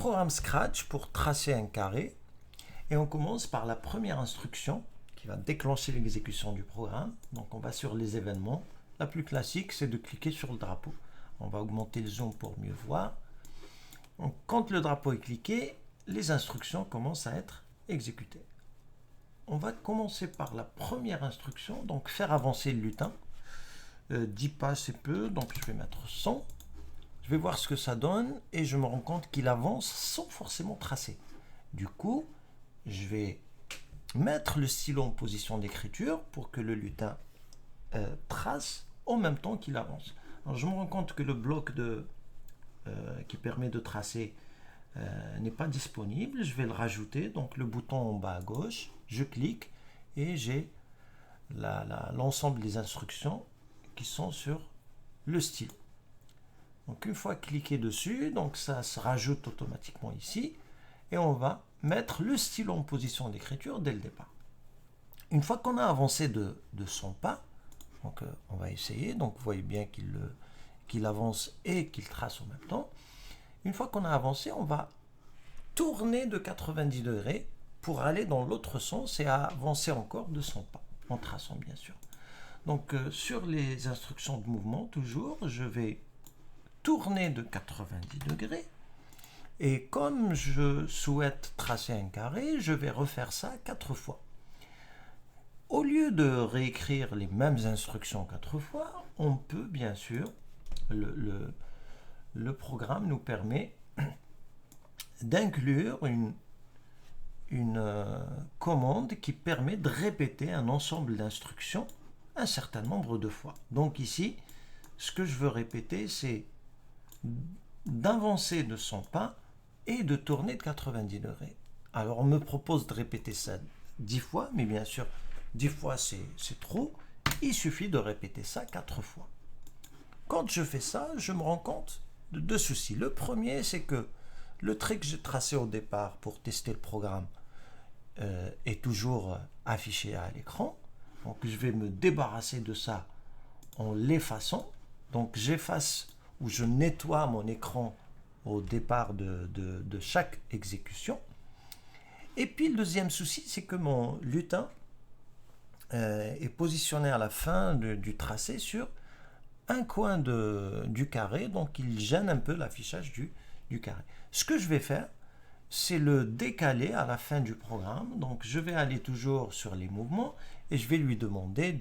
programme Scratch pour tracer un carré et on commence par la première instruction qui va déclencher l'exécution du programme. Donc on va sur les événements. La plus classique, c'est de cliquer sur le drapeau. On va augmenter le zoom pour mieux voir. Donc, quand le drapeau est cliqué, les instructions commencent à être exécutées. On va commencer par la première instruction, donc faire avancer le lutin. 10 pas c'est peu, donc je vais mettre 100. Je vais voir ce que ça donne et je me rends compte qu'il avance sans forcément tracer. Du coup, je vais mettre le stylo en position d'écriture pour que le lutin trace en même temps qu'il avance. Alors, je me rends compte que le bloc qui permet de tracer n'est pas disponible. Je vais le rajouter, donc le bouton en bas à gauche, je clique et j'ai l'ensemble des instructions qui sont sur le stylo. Donc une fois cliqué dessus, donc ça se rajoute automatiquement ici et on va mettre le stylo en position d'écriture dès le départ. Une fois qu'on a avancé de 100 pas, donc on va essayer, donc vous voyez bien qu'il avance et qu'il trace en même temps. Une fois qu'on a avancé, on va tourner de 90 degrés pour aller dans l'autre sens et avancer encore de 100 pas, en traçant bien sûr. Donc sur les instructions de mouvement, toujours, je vais tourner de 90 degrés et comme je souhaite tracer un carré, je vais refaire ça 4 fois. Au lieu de réécrire les mêmes instructions 4 fois, on peut bien sûr, le programme nous permet d'inclure une commande qui permet de répéter un ensemble d'instructions un certain nombre de fois. Donc ici, ce que je veux répéter, c'est d'avancer de 100 pas et de tourner de 90 degrés. Alors on me propose de répéter ça 10 fois, mais bien sûr 10 fois c'est trop, il suffit de répéter ça 4 fois. Quand je fais ça, je me rends compte de 2 soucis. Le premier, c'est que le trait que j'ai tracé au départ pour tester le programme est toujours affiché à l'écran. Donc je vais me débarrasser de ça en l'effaçant. Donc j'efface ou je nettoie mon écran au départ de chaque exécution. Et puis le deuxième souci, c'est que mon lutin est positionné à la fin du tracé sur un coin du carré, donc il gêne un peu l'affichage du carré. Ce que je vais faire, c'est le décaler à la fin du programme. Donc je vais aller toujours sur les mouvements et je vais lui demander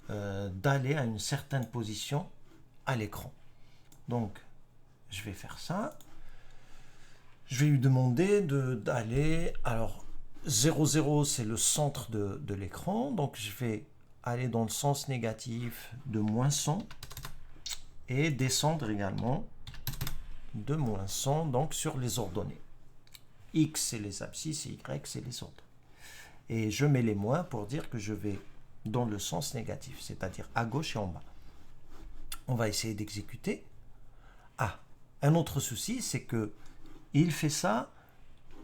d'aller à une certaine position à l'écran. Donc je vais faire ça. Je vais lui demander d'aller, alors 0,0 c'est le centre de l'écran, donc je vais aller dans le sens négatif de moins 100 et descendre également de moins 100, donc sur les ordonnées. X c'est les abscisses et Y c'est les ordres. Et je mets les moins pour dire que je vais dans le sens négatif, c'est-à-dire à gauche et en bas. On va essayer d'exécuter. Ah, un autre souci, c'est que il fait ça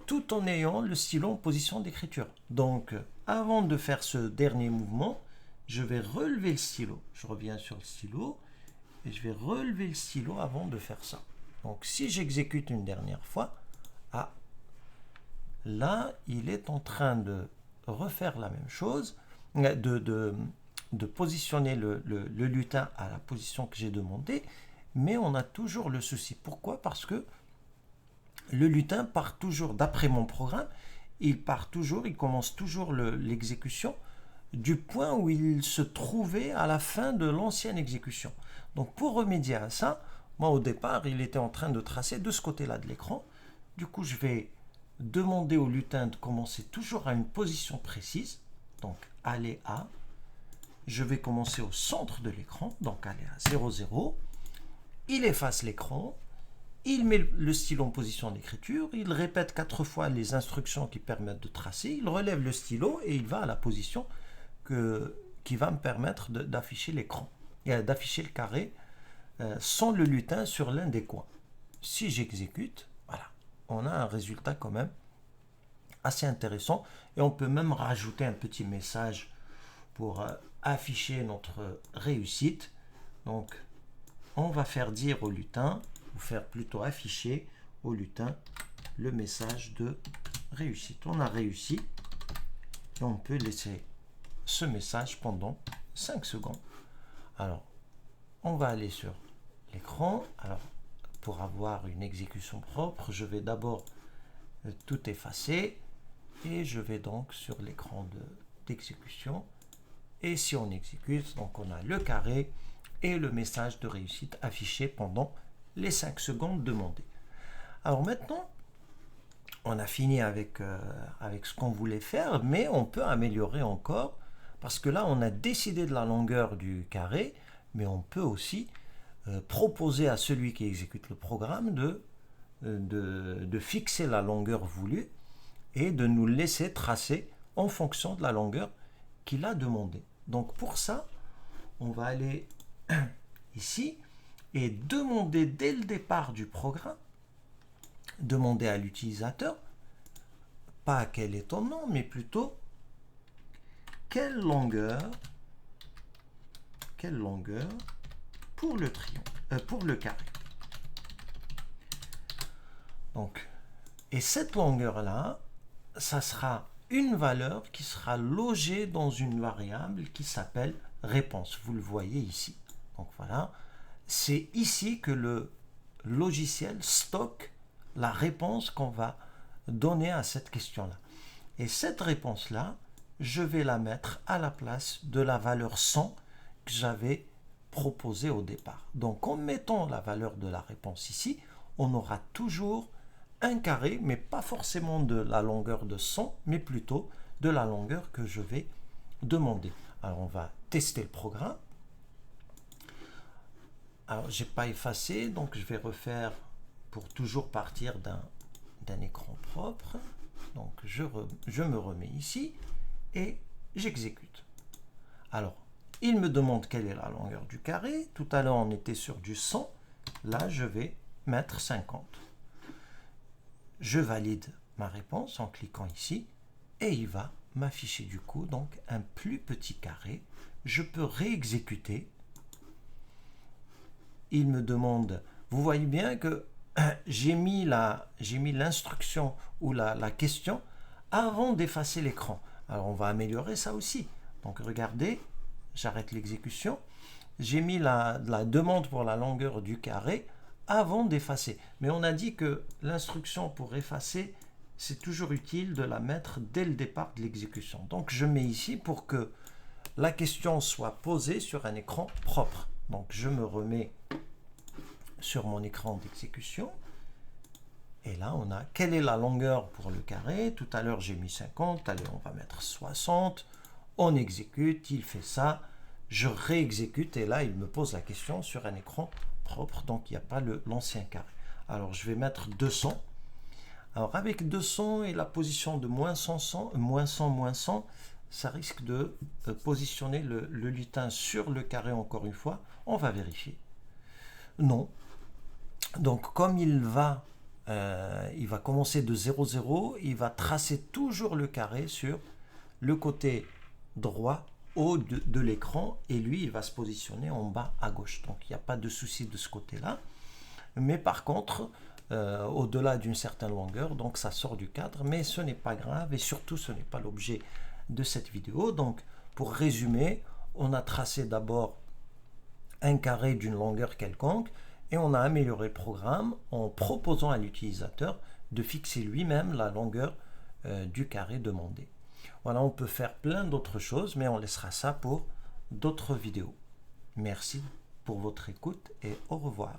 tout en ayant le stylo en position d'écriture. Donc, avant de faire ce dernier mouvement, je vais relever le stylo. Je reviens sur le stylo et je vais relever le stylo avant de faire ça. Donc, si j'exécute une dernière fois, ah, là, il est en train de refaire la même chose, de positionner le lutin à la position que j'ai demandé, mais on a toujours le souci. Pourquoi? Parce que le lutin part toujours, d'après mon programme, il commence toujours l'exécution du point où il se trouvait à la fin de l'ancienne exécution. Donc pour remédier à ça, moi au départ, il était en train de tracer de ce côté-là de l'écran. Du coup, je vais demander au lutin de commencer toujours à une position précise. Donc aller à, je vais commencer au centre de l'écran, donc aller à 0,0. Il efface l'écran. Il met le stylo en position d'écriture, il répète 4 fois les instructions qui permettent de tracer, il relève le stylo et il va à la position qui va me permettre d'afficher l'écran, d'afficher le carré sans le lutin sur l'un des coins. Si j'exécute, voilà, on a un résultat quand même assez intéressant et on peut même rajouter un petit message pour afficher notre réussite. Donc, on va faire dire au lutin, ou faire plutôt afficher au lutin le message de réussite. On a réussi et on peut laisser ce message pendant 5 secondes. Alors, on va aller sur l'écran. Alors, pour avoir une exécution propre, je vais d'abord tout effacer et je vais donc sur l'écran d'exécution. Et si on exécute, donc on a le carré et le message de réussite affiché pendant les 5 secondes demandées. Alors maintenant, on a fini avec ce qu'on voulait faire, mais on peut améliorer encore, parce que là, on a décidé de la longueur du carré, mais on peut aussi proposer à celui qui exécute le programme de fixer la longueur voulue et de nous laisser tracer en fonction de la longueur qu'il a demandé. Donc pour ça, on va aller ici et demander dès le départ du programme, demander à l'utilisateur, pas quel est ton nom, mais plutôt quelle longueur pour le pour le carré. Donc, et cette longueur-là, ça sera une valeur qui sera logée dans une variable qui s'appelle réponse. Vous le voyez ici. Donc voilà, c'est ici que le logiciel stocke la réponse qu'on va donner à cette question-là. Et cette réponse-là, je vais la mettre à la place de la valeur 100 que j'avais proposée au départ. Donc en mettant la valeur de la réponse ici, on aura toujours un carré, mais pas forcément de la longueur de 100, mais plutôt de la longueur que je vais demander. Alors on va tester le programme. Alors j'ai pas effacé, donc je vais refaire pour toujours partir d'un écran propre. Donc je me remets ici et j'exécute. Alors il me demande quelle est la longueur du carré. Tout à l'heure on était sur du 100, là je vais mettre 50. Je valide ma réponse en cliquant ici et il va m'afficher du coup donc un plus petit carré. Je peux réexécuter. Il me demande, vous voyez bien que j'ai mis l'instruction ou la question avant d'effacer l'écran. Alors on va améliorer ça aussi. Donc regardez, j'arrête l'exécution. J'ai mis la demande pour la longueur du carré avant d'effacer. Mais on a dit que l'instruction pour effacer, c'est toujours utile de la mettre dès le départ de l'exécution. Donc je mets ici pour que la question soit posée sur un écran propre. Donc je me remets sur mon écran d'exécution. Et là, on a quelle est la longueur pour le carré. Tout à l'heure, j'ai mis 50. Allez, on va mettre 60. On exécute, il fait ça. Je réexécute et là, il me pose la question sur un écran propre. Donc, il n'y a pas l'ancien carré. Alors, je vais mettre 200. Alors, avec 200 et la position de moins 100, moins 100, ça risque de positionner le lutin sur le carré encore une fois. On va vérifier. Non. Donc, comme il va commencer de 0, 0, il va tracer toujours le carré sur le côté droit haut de l'écran et lui, il va se positionner en bas à gauche. Donc, il n'y a pas de souci de ce côté-là. Mais par contre, au-delà d'une certaine longueur, donc ça sort du cadre, mais ce n'est pas grave et surtout, ce n'est pas l'objet de cette vidéo. Donc, pour résumer, on a tracé d'abord un carré d'une longueur quelconque et on a amélioré le programme en proposant à l'utilisateur de fixer lui-même la longueur du carré demandé. Voilà, on peut faire plein d'autres choses, mais on laissera ça pour d'autres vidéos. Merci pour votre écoute et au revoir.